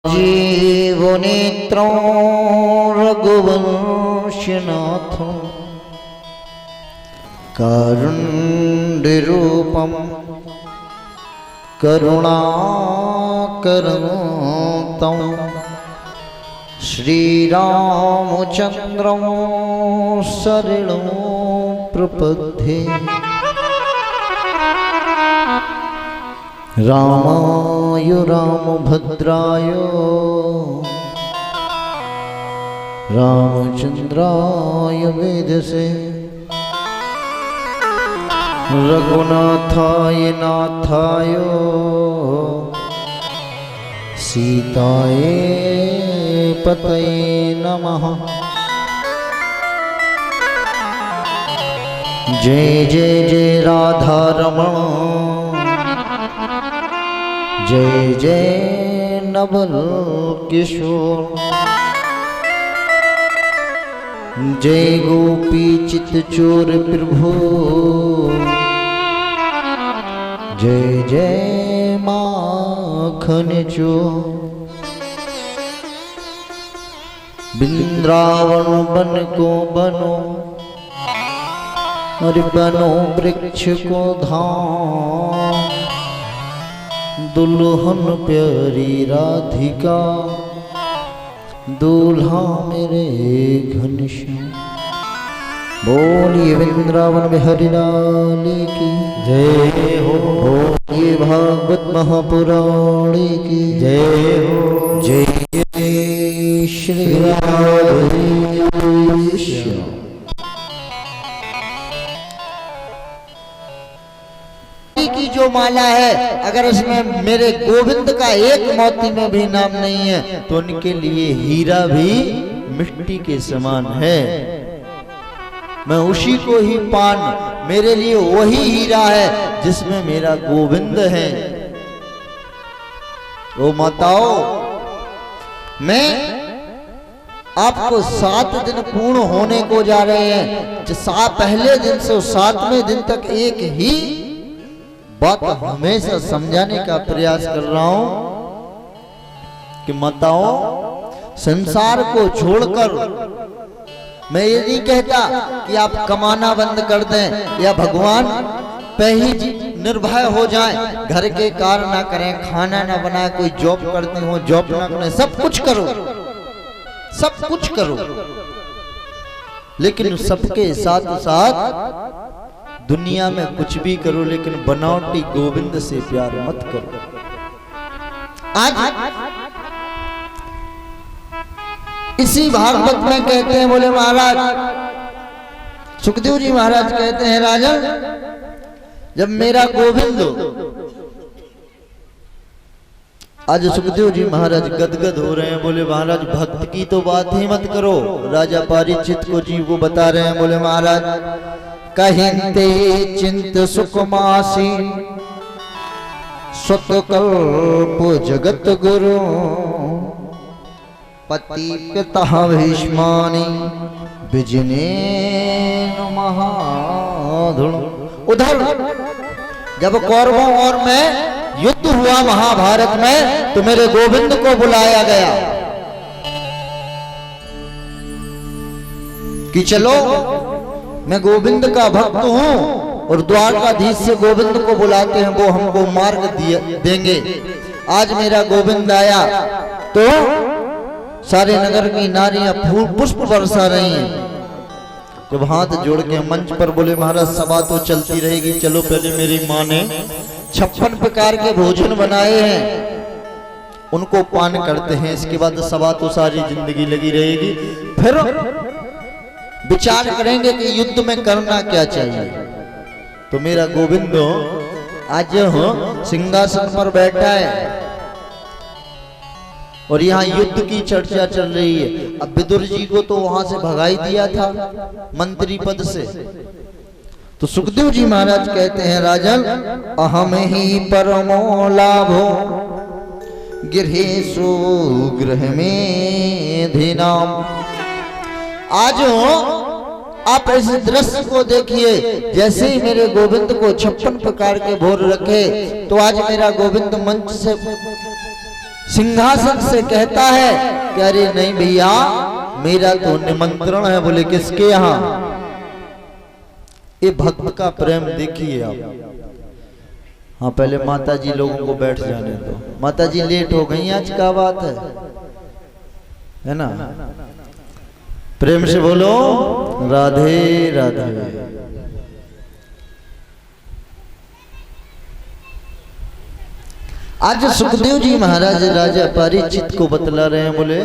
जीवनेत्रों रघुवंशनाथो कारुण्यरूपं करुणाकरं श्रीरामचन्द्रं शरणं प्रपद्ये। रामाय रामभद्राय रामचन्द्राय वेदसे रघुनाथाय नाथाय सीताय पतये नमः। जय जय जय राधा रमण जय जय नवल किशोर जय गोपी चित चोर प्रभु जय जय माखन चोर। वृंदावन बन को बनो और बनो वृक्ष को धाम दुल्हन प्यारी राधिका दूल्हा मेरे घनश्याम। बोलिए वृंदावन बिहारी लाल की जय हो। बोलिए भागवत महापुराण की जय हो। जय श्री राधे श्याम। की जो माला है अगर इसमें मेरे गोविंद का एक मोती में भी नाम नहीं है तो उनके लिए हीरा भी मिट्टी के समान है। मैं उसी को ही पान, मेरे लिए वही हीरा है जिसमें मेरा गोविंद है। ओ माताओं, मैं आपको 7 दिन पूर्ण होने को जा रहे हैं। पहले दिन से 7वें दिन तक एक ही बात हमेशा समझाने का प्रयास कर रहा हूं कि माताओं, संसार को छोड़कर मैं ये नहीं कहता कि आप कमाना बंद कर दें या भगवान पे ही निर्भय हो जाएं, घर के कार्य ना करें, खाना ना बनाए, कोई जॉब करते हो जॉब ना करें, सब कुछ करो, सब कुछ करो, लेकिन सबके साथ साथ दुनिया में कुछ भी करो लेकिन बनावटी गोविंद से प्यार मत करो। आज इसी भागवत में कहते हैं, बोले महाराज सुखदेव जी महाराज कहते हैं, राजन जब मेरा गोविंद, आज सुखदेव जी महाराज गदगद हो रहे हैं, बोले महाराज भक्त की तो बात ही मत करो। राजा पारीक्षित को जी वो बता रहे हैं, बोले महाराज कहते चिंत सुकुमासी स्वतकल्प जगत गुरु पति पिता भीष्मानि बिजने महाधुण। उधर जब कौरवों और में युद्ध हुआ महाभारत में तो मेरे गोविंद को बुलाया गया कि चलो मैं गोविंद का भक्त हूं और द्वारकाधीश से गोविंद को बुलाते हैं, वो हमको मार्ग देंगे। आज मेरा गोविंद आया तो सारे नगर की नारियां फूल पुष्प बरसा रही हैं। जब हाथ जोड़ के मंच पर बोले महाराज सभा तो चलती रहेगी, चलो पहले मेरी माँ ने 56 प्रकार के भोजन बनाए हैं उनको पान करते हैं, इसके बाद सभा तो सारी जिंदगी लगी रहेगी, फिर विचार करेंगे कि युद्ध में करना क्या चाहिए। तो मेरा गोविंद आज सिंहासन पर बैठा है और यहाँ युद्ध की चर्चा चल रही है। अब विदुर जी को तो वहां से भगाई दिया था मंत्री पद से, तो सुखदेव जी महाराज कहते हैं, राजन अहम ही परमो लाभो गृहेषु गृह में धीनाम। आज आप इस दृश्य को देखिए, जैसे ही मेरे गोविंद को 56 प्रकार के भोग रखे तो आज मेरा गोविंद मंच से सिंहासन से कहता है कि अरे नहीं भैया, मेरा तो निमंत्रण है। बोले किसके यहाँ? ये भक्त का प्रेम देखिए आप। हाँ, पहले माता जी लोगों को बैठ जाने दो। माता जी लेट हो गई, आज क्या बात है ना? प्रेम से बोलो राधे राधे। आज सुखदेव जी महाराज राजा परीक्षित को बतला रहे हैं। बोले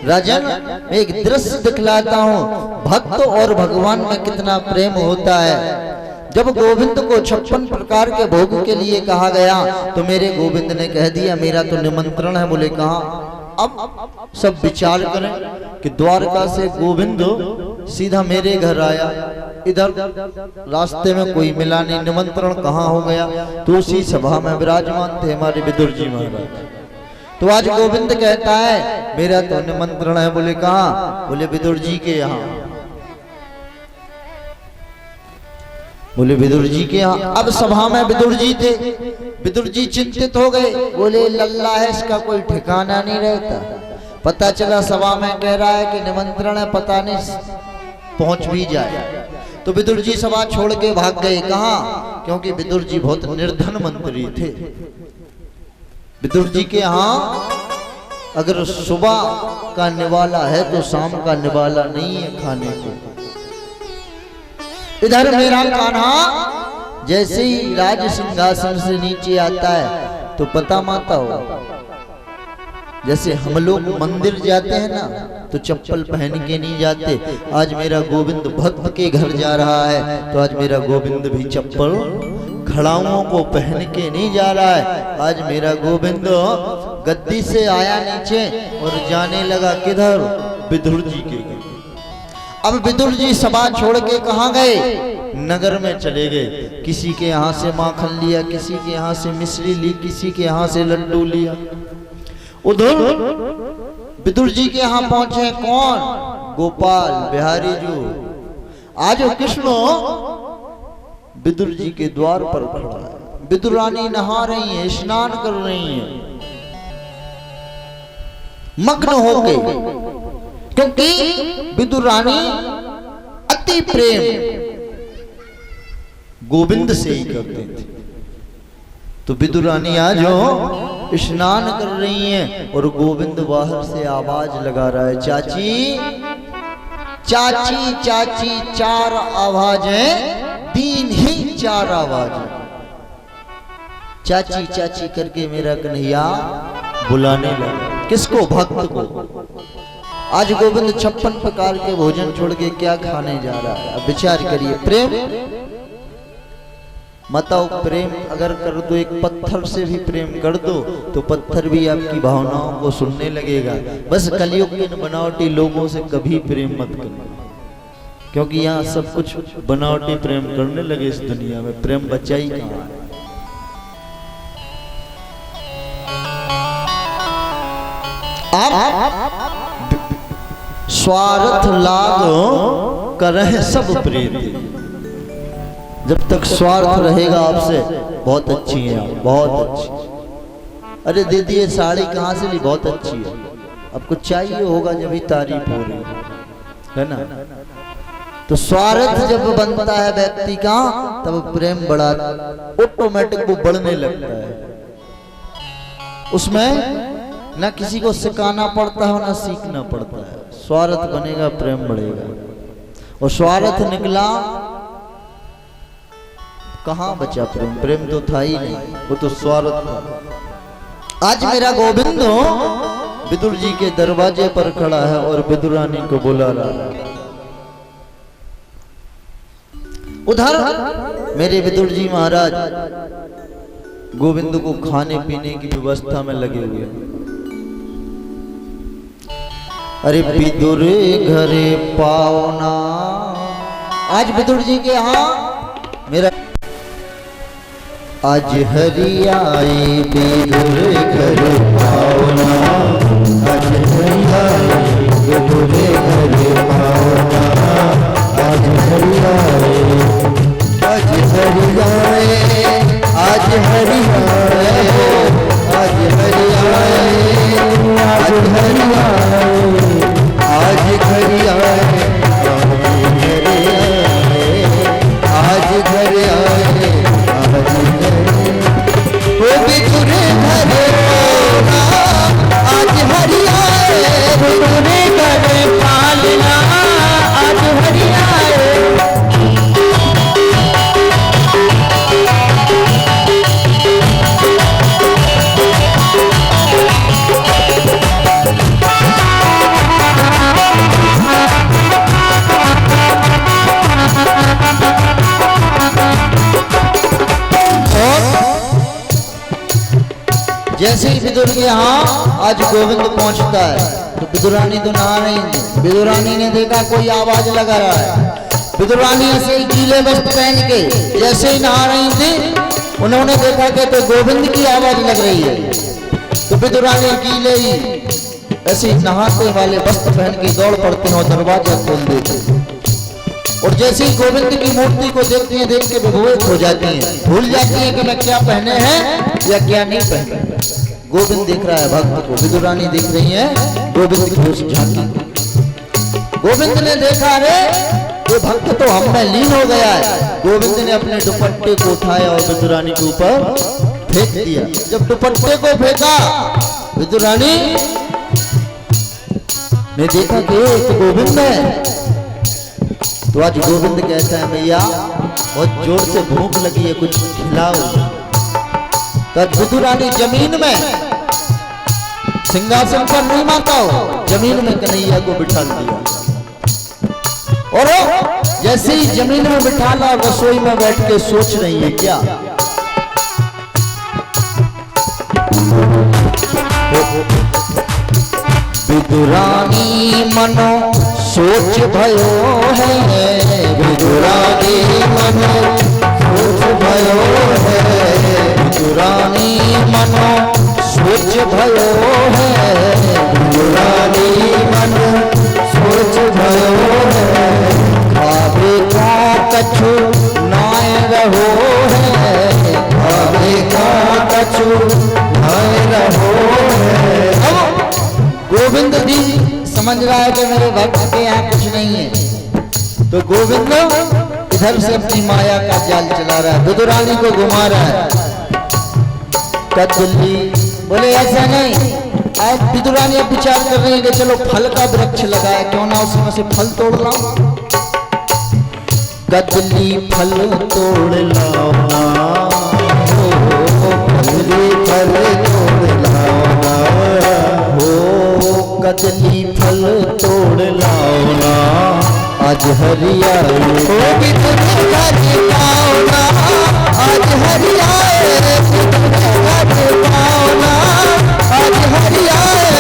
राजन, मैं एक दृश्य दिखलाता हूँ, भक्त और भगवान में कितना प्रेम होता है। जब गोविंद को 56 प्रकार के भोग के लिए कहा गया तो मेरे गोविंद ने कह दिया मेरा तो निमंत्रण है। बोले कहाँ? अब सब विचार करें कि द्वारका से गोविंद सीधा मेरे घर आया, इधर रास्ते में कोई मिला नहीं, निमंत्रण कहाँ हो गया? तो उसी सभा में विराजमान थे हमारे विदुर जी महाराज। तो आज गोविंद कहता है मेरा तो निमंत्रण है। बोले कहाँ? बोले विदुर जी के यहाँ। बोले विदुर जी के यहाँ। अब सभा में विदुर जी थे। विदुर जी चिंतित हो गए। बोले लल्ला है, इसका कोई ठिकाना नहीं रहता। पता चला सभा में कह रहा है कि निमंत्रण है, पता नहीं पहुंच भी जाए। तो विदुर जी सभा छोड़ के भाग गए। कहाँ? क्योंकि विदुर जी बहुत निर्धन मंत्री थे। विदुर जी के यहाँ अगर सुबह का निवाला है तो शाम का निवाला नहीं है खाने को। इधर मेरा कान्हा जैसे ही राज सिंहासन से नीचे आता है तो पता माता हो, जैसे हम लोग मंदिर जाते हैं ना तो चप्पल पहन के नहीं जाते। आज मेरा गोविंद भक्त के घर जा रहा है तो आज मेरा गोविंद भी चप्पल खड़ाओं को पहन के नहीं जा रहा है। आज मेरा गोविंद गद्दी से आया नीचे और जाने लगा किधर? विदुर जी के घर। अब विदुर जी सभा छोड़ के कहाँ गए? नगर में चले गए। किसी के यहाँ से माखन लिया, किसी के यहाँ से मिश्री ली, किसी के यहाँ से लड्डू लिया। उधर विदुर जी के यहाँ पहुंचे कौन? गोपाल बिहारी जी। आज कृष्ण विदुर जी के द्वार पर खड़ा है। विदुर रानी नहा रही है, स्नान कर रही है मग्न होके, क्योंकि विदुर रानी अति प्रेम गोविंद से ही करते थे। तो विदुर रानी आज स्नान कर रही हैं और गोविंद बाहर से आवाज लगा रहा है, चाची चाची चाची, चार आवाजें दीन ही चार आवाजें। चाची चाची करके मेरा कन्हैया बुलाने लगा। किसको? भक्त को। आज गोविंद 56 प्रकार के भोजन छोड़ के क्या खाने जा रहा है? अब विचार करिए। प्रेम बताओ, प्रेम अगर कर दो, एक पत्थर से भी प्रेम कर दो तो पत्थर भी आपकी भावनाओं को सुनने लगेगा। बस कलयुग के बनावटी लोगों से कभी प्रेम मत करना, क्योंकि यहाँ सब कुछ बनावटी प्रेम करने लगे। इस दुनिया में प्रेम बचा ही कहाँ है? आप स्वार्थ लाग करें सब प्रेम। जब तक स्वार्थ रहेगा आपसे, बहुत अच्छी है आप, बहुत अच्छी। अरे दे दिए साड़ी, कहाँ से ली? बहुत अच्छी है। आपको चाहिए होगा जब भी तारीफ हो रही है ना। तो स्वार्थ जब बनता है व्यक्ति का तब प्रेम बढ़ा, ऑटोमेटिक वो बढ़ने लगता है। उसमें ना किसी को सिखाना पड़ता है ना सीखना पड़ता है। स्वार्थ बनेगा, प्रेम बढ़ेगा। और स्वार्थ निकला, कहाँ बचा प्रेम? प्रेम तो था ही नहीं, वो तो स्वार्थ था। आज मेरा गोविंद विदुर जी के दरवाजे पर खड़ा है और विदुर रानी को बुला रहा है। उधर मेरे विदुर जी महाराज गोविंद को खाने पीने की व्यवस्था में लगे हुए। अरे विदुर घरे पावना, आज विदुर जी के यहाँ मेरा आज हरियाई विदुर घरे पावना, आज हरियाई विदुर घरे पावना, आज हरियाई, आज हरियाई, आज हरियाई, आज हरियाई घर आए, आज घर आए, आज घर आए, आज घर वो बिछुर घर पालना, आज हरि आए, बिछुर घर पालना, आज हरि आए। जैसे ही विदुर के यहाँ आज गोविंद पहुंचता है तो विदुरानी तो नहा रही थी। विदुरानी ने देखा कोई आवाज लगा रहा है। विदुरानी ऐसे ही गीले वस्त्र पहन के जैसे ही नहा रही थी, उन्होंने देखा कि तो गोविंद की आवाज लग रही है। तो विदुरानी गीले ही ऐसे नहाते वाले वस्त्र पहन के दौड़ पड़ते हैं और दरवाजा खोल देते हैं। और जैसे ही गोविंद की मूर्ति को देखती हैं, देख के विभोर हो जाती हैं, भूल जाती हैं कि मैं क्या पहने हैं या क्या नहीं पहने। गोविंद देख रहा है भक्त को, विदुरानी देख रही है गोविंद की उस झांकी को। गोविंद ने देखा रे ये भक्त तो हम में लीन हो गया है। गोविंद ने अपने दुपट्टे को उठाया और विदुरानी के ऊपर फेंक दिया। जब दुपट्टे को फेंका, विदुरानी ने देखा कि ये तो गोविंद है। तो आज गोविंद कहता है भैया बहुत जोर से भूख लगी है, कुछ खिलाओ। तब विदुरानी जमीन में सिंहासन पर नहीं माता हो, जमीन में कन्हैया को बिठा दिया। और जैसे ही जमीन में बिठाला, रसोई में बैठ के सोच रही है क्या। विदुरानी मनो सोच भयो है, विदुरानी मनो सोच भयो है, विदुरानी मनो सोच भयो है, विदुरानी मनो सोच भयो है। खावे का कछु नाय रहो है, खावे का कछु नाय रहो है। गोविंद जी समझ रहा है कि मेरे भक्त के यहाँ कुछ नहीं है, तो गोविंद इधर से अपनी माया का जाल चला रहा है, विदुरानी को घुमा रहा है। कदली बोले ऐसा नहीं। आज विदुरानी अब विचार कर रही है कि चलो फल का वृक्ष लगाए, क्यों ना उसमें से फल तोड़ लाओ। कदली फल तोड़ लाओ ना, कदली फल तोड़ लाओ ना, हो कदली फल तोड़ लाओ ना, आज हरियाए विदुर घर पाओ ना, आज हरियाए विदुर घर पाओ ना, आज हरियाए।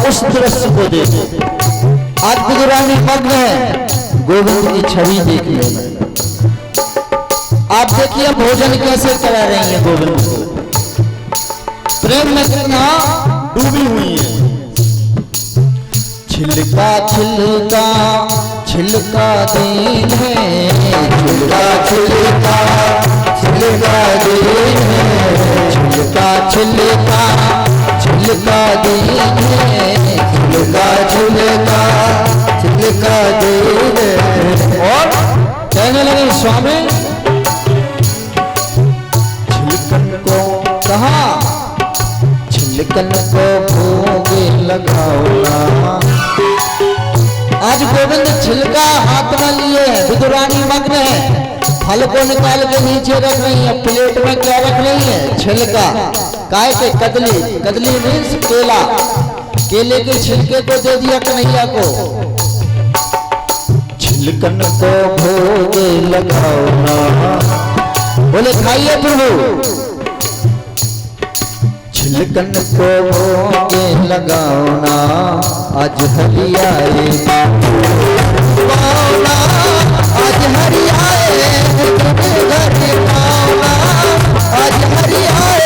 उस दृश्य को देखो, आज विदुरानी मग्न है गोविंद की छवि देखने में। आप देखिए भोजन कैसे करा रही है गोविंद को, प्रेम में कितना डूबी हुई है। छिलका छिलका छिलका दीन है, छिलका छिलका छिलका दीन है, छिलका छिलका छिलका दीन है, छिलका छिलका छिलका दीन है। और कहने लगे स्वामी छिलकन को कहा, छिलकन को भोग लगाओ ना। आज गोविंद छिलका हाथ में लिए है, विदुरानी मग्न है, फल को निकाल के नीचे रख रही है। प्लेट में क्या रख रही है? छिलका। काय के? कदली। कदली मीन्स केला। केले के छिलके को दे दिया कन्हैया को। छिलकन को भोग लगाओ ना, बोले खाइए प्रभु। छिलकन को के लगाओना आज हरियाए पाओना आज हरियाए घर पाओना आज हरियाए।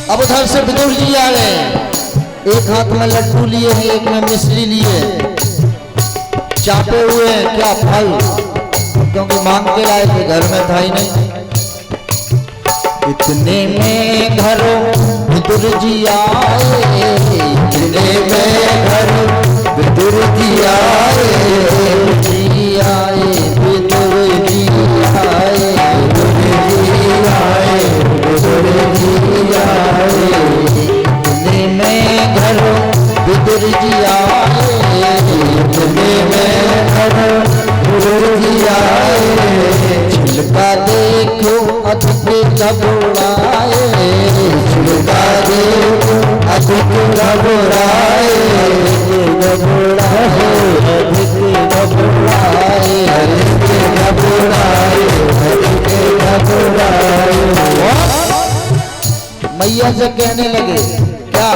अब उधर से विदुर जी आ गए, एक हाथ में लड्डू लिए हैं, एक में मिश्री लिए, चापे हुए हैं क्या फल, क्योंकि मांग के लाए थे, घर में था ही नहीं। इतने में घरों विदुर जी आए, इतने में घरों विदुर जी आए, जी आए विदुर जी आए, विदुर जी आए, विदुर जी आए। इतने में घरों विदुर जी आए, इतने में घरों विदुर जी आए। छिलका देखो अधिक घबराए, छिलका देखो अधिक घबराए, घबराए अधिक घबराए, अधिक घबराए, अधिक घबराए। मैया से कहने लगे क्या,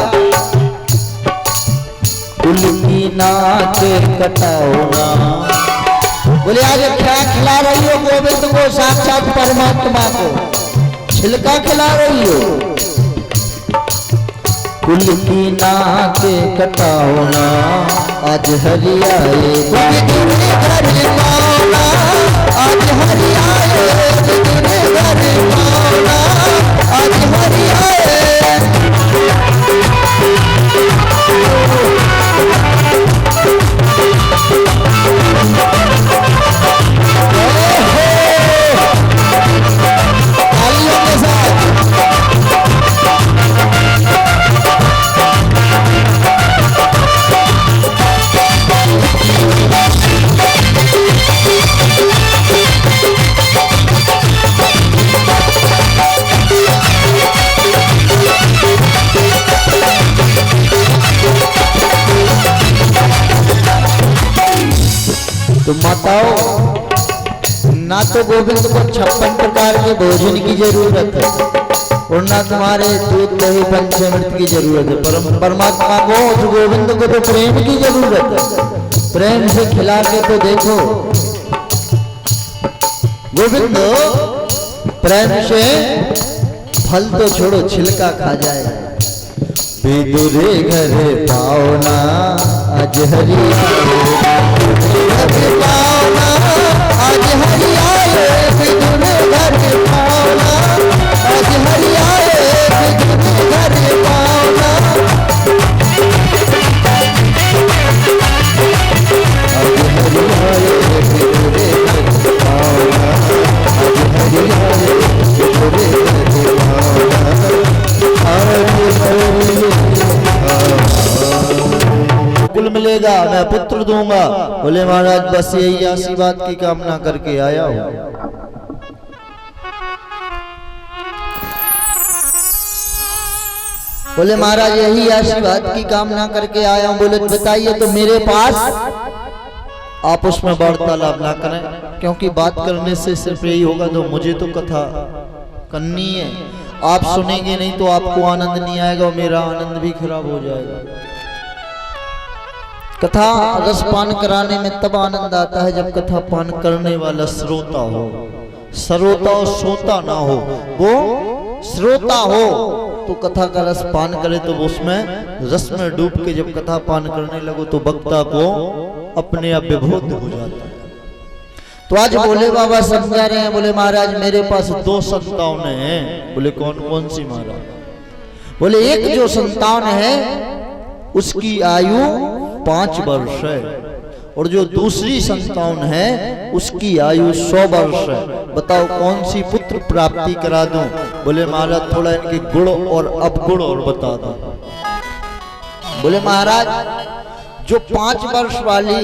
उल्की नाच कटाओ ना। बोले आज क्या खिला रही हो गोविंद को, साक्षात परमात्मा को छिलका खिला रही हो। कुल की नाक कटाओ ना आज हरियाए, घर पाओना आज हरियाए, घर पाओना आज हरियाए। तो माताओं, ना तो गोविंद को 56 प्रकार के भोजन की जरूरत है और ना तुम्हारे दूध दही पंचामृत की जरूरत है। परमात्मा को, उस गोविंद को तो प्रेम की जरूरत है। प्रेम से खिला के तो देखो, गोविंद प्रेम से फल तो छोड़ो छिलका खा जाए। विदुरे घर पाओना आज हरियाए, घर पाओना आज हरियाए, विदुरे घर पाओना आज हरियाए, विदुरे घर पाओना आज हरियाए, विदुरे घर पाओना आज हरियाए, विदुरे घर कुल मिलेगा मैं पुत्र दूंगा। बोले महाराज बस यही आशीर्वाद की कामना करके आया हूं। बोले महाराज यही आशीर्वाद की कामना करके आया हूं। बोले बताइए तो मेरे पास, आप उसमें वार्तालाप ना करें, क्योंकि बात करने से सिर्फ यही होगा तो मुझे तो कथा करनी है। आप सुनेंगे नहीं तो आपको आनंद नहीं आएगा और मेरा आनंद भी खराब हो जाएगा। कथा रस पान कराने में तब आनंद आता है जब कथा पान करने वाला श्रोता हो। श्रोता और श्रोता ना हो, वो श्रोता हो तो कथा का रस पान करे तो उसमें रस में डूब के जब कथा पान करने लगो तो वक्ता को अपने आप विभोध हो जाता है। तो आज भोले बाबा समझा रहे हैं। बोले महाराज मेरे पास 2 संतानें हैं। बोले कौन कौन सी महाराज? बोले एक जो संतान है उसकी आयु 5 वर्ष है और जो दूसरी संतान है उसकी आयु 100 वर्ष है। बताओ कौन सी पुत्र प्राप्ति करा दूं? बोले महाराज थोड़ा इनके गुण और अवगुण और बता दो। बोले महाराज जो 5 वर्ष वाली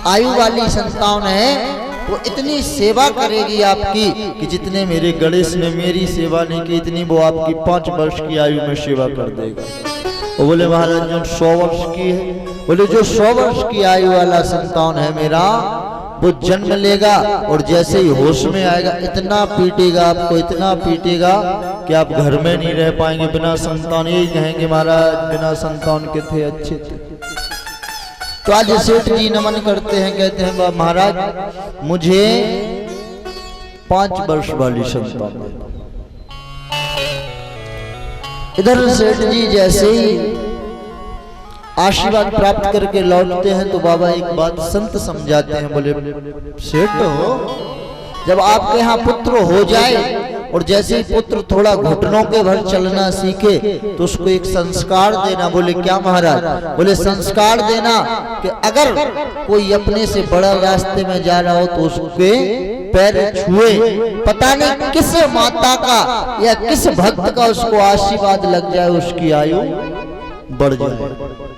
आयु वाली संतान है वो इतनी सेवा करेगी आपकी कि जितने मेरे गणेश ने मेरी सेवा नहीं की इतनी वो आपकी 5 वर्ष की आयु में सेवा कर देगा। वो बोले महाराज जो 100 वर्ष की है, बोले जो 100 वर्ष की आयु वाला संतान है मेरा वो जन्म लेगा और जैसे ही होश में आएगा इतना पीटेगा आपको, इतना पीटेगा कि आप घर में नहीं रह पाएंगे बिना संतान। यही कहेंगे महाराज बिना संतान के थे अच्छे थे। तो आज सेठ जी नमन करते हैं, कहते हैं महाराज मुझे 5 वर्ष वाली संतान। इधर सेठ जी जैसे ही आशीर्वाद प्राप्त करके लौटते हैं तो बाबा एक बात संत समझाते हैं। बोले सेठ जब आपके यहाँ पुत्र हो जाए और जैसे ही पुत्र थोड़ा घुटनों के भर चलना सीखे तो उसको एक संस्कार देना। बोले क्या महाराज? बोले संस्कार देना कि अगर कोई अपने से बड़ा रास्ते में जा रहा हो तो उसके पैर छुए, पता नहीं किस माता का या किस भक्त का उसको आशीर्वाद लग जाए, उसकी आयु बढ़ जाए।